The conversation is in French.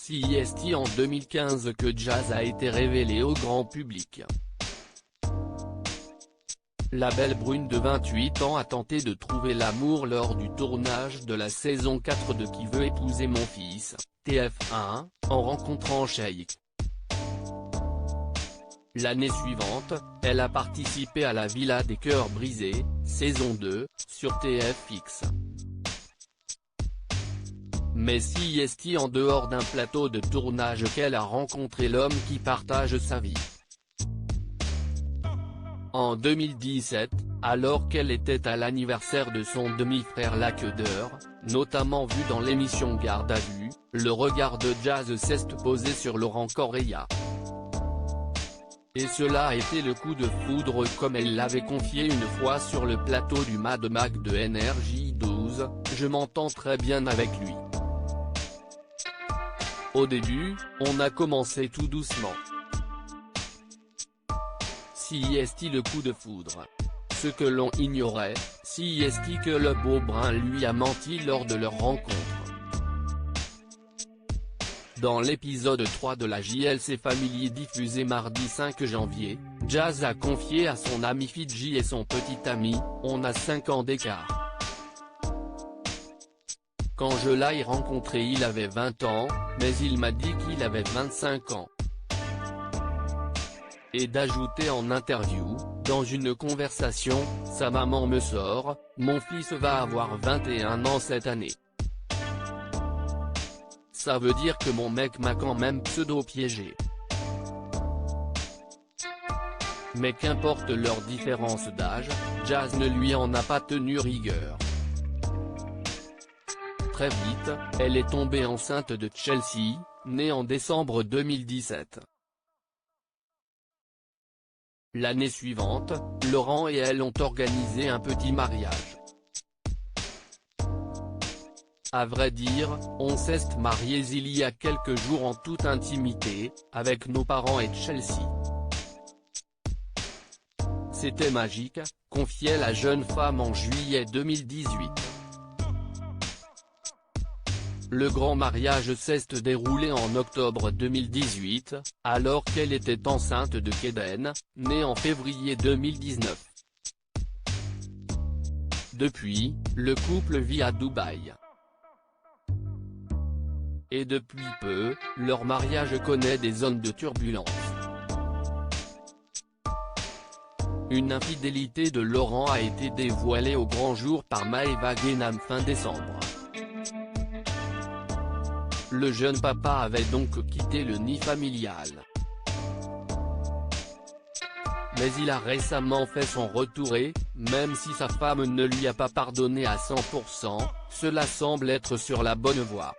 C'est en 2015 que Jazz a été révélée au grand public. La belle brune de 28 ans a tenté de trouver l'amour lors du tournage de la saison 4 de Qui veut épouser mon fils, TF1, en rencontrant Sheik. L'année suivante, elle a participé à La Villa des cœurs brisés, saison 2, sur TFX. Mais c'est en dehors d'un plateau de tournage qu'elle a rencontré l'homme qui partage sa vie. En 2017, alors qu'elle était à l'anniversaire de son demi-frère Laquedeur, notamment vu dans l'émission Garde à vue, le regard de Jazz s'est posé sur Laurent Correia. Et cela a été le coup de foudre comme elle l'avait confié une fois sur le plateau du Mad Mag de NRJ12, « Je m'entends très bien avec lui. Au début, on a commencé tout doucement. C'est le coup de foudre. Ce que l'on ignorait, c'est que le beau brun lui a menti lors de leur rencontre. Dans l'épisode 3 de la JLC Family diffusé mardi 5 janvier, Jazz a confié à son ami Fidji et son petit ami, « On a 5 ans d'écart. Quand je l'ai rencontré il avait 20 ans, mais il m'a dit qu'il avait 25 ans. » Et d'ajouter en interview, dans une conversation, sa maman me sort, « Mon fils va avoir 21 ans cette année. Ça veut dire que mon mec m'a quand même pseudo-piégé. » Mais qu'importe leur différence d'âge, Jazz ne lui en a pas tenu rigueur. Très vite, elle est tombée enceinte de Chelsea, née en décembre 2017. L'année suivante, Laurent et elle ont organisé un petit mariage. À vrai dire, on s'est mariés il y a quelques jours en toute intimité, avec nos parents et Chelsea. C'était magique, confiait la jeune femme en juillet 2018. Le grand mariage s'est déroulé en octobre 2018, alors qu'elle était enceinte de Kaden, né en février 2019. Depuis, le couple vit à Dubaï. Et depuis peu, leur mariage connaît des zones de turbulence. Une infidélité de Laurent a été dévoilée au grand jour par Maeva Guénam fin décembre. Le jeune papa avait donc quitté le nid familial. Mais il a récemment fait son retour et, même si sa femme ne lui a pas pardonné à 100%, cela semble être sur la bonne voie.